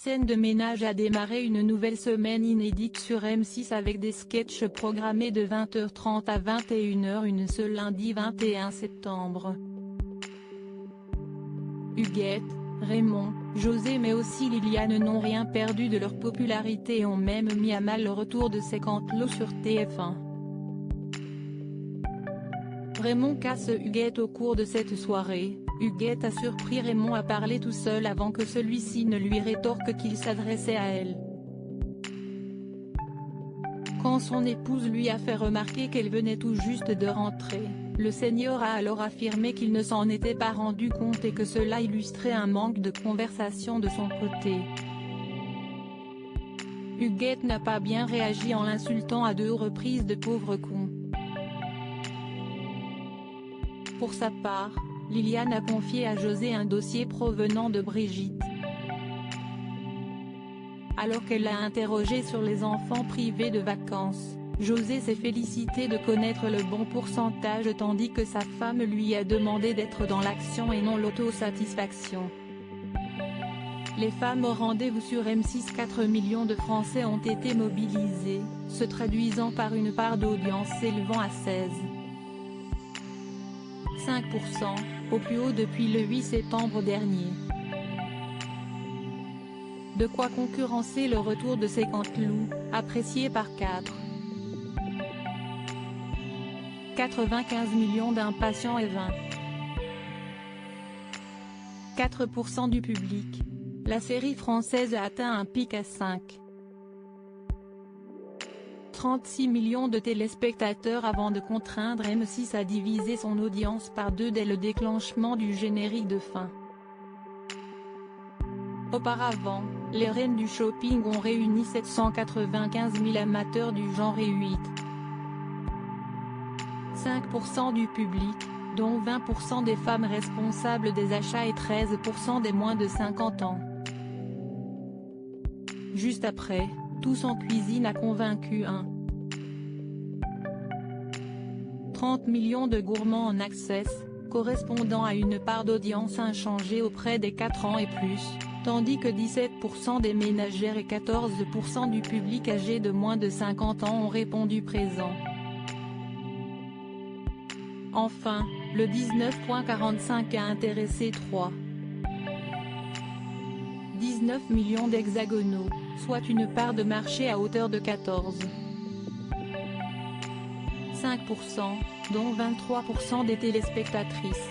scène de ménage a démarré une nouvelle semaine inédite sur M6 avec des sketchs programmés de 20h30 à 21h ce lundi 21 septembre. Huguette, Raymond, José mais aussi Liliane n'ont rien perdu de leur popularité et ont même mis à mal le retour de ces Cantelots sur TF1. Raymond casse Huguette au cours de cette soirée. Huguette a surpris Raymond à parler tout seul avant que celui-ci ne lui rétorque qu'il s'adressait à elle. Quand son épouse lui a fait remarquer qu'elle venait tout juste de rentrer, le senior a alors affirmé qu'il ne s'en était pas rendu compte et que cela illustrait un manque de conversation de son côté. Huguette n'a pas bien réagi en l'insultant à 2 reprises de pauvre con. Pour sa part, Liliane a confié à José un dossier provenant de Brigitte. Alors qu'elle l'a interrogé sur les enfants privés de vacances, José s'est félicité de connaître le bon pourcentage tandis que sa femme lui a demandé d'être dans l'action et non l'autosatisfaction. Les femmes au rendez-vous sur M6. 4 millions de Français ont été mobilisés, se traduisant par une part d'audience s'élevant à 16,5%, au plus haut depuis le 8 septembre dernier. De quoi concurrencer le retour de ces Cantelots, appréciés par 4,95 millions d'impatients et 24% du public. La série française a atteint un pic à 5,36 millions de téléspectateurs avant de contraindre M6 à diviser son audience par 2 dès le déclenchement du générique de fin. Auparavant, les reines du shopping ont réuni 795 000 amateurs du genre et 8,5% du public, dont 20% des femmes responsables des achats et 13% des moins de 50 ans. Juste après, Tous en cuisine a convaincu 30 millions de gourmands en access, correspondant à une part d'audience inchangée auprès des 4 ans et plus, tandis que 17% des ménagères et 14% du public âgé de moins de 50 ans ont répondu présent. Enfin, le 19,45 a intéressé 3,19 millions d'hexagonaux, soit une part de marché à hauteur de 14,5%, dont 23% des téléspectatrices.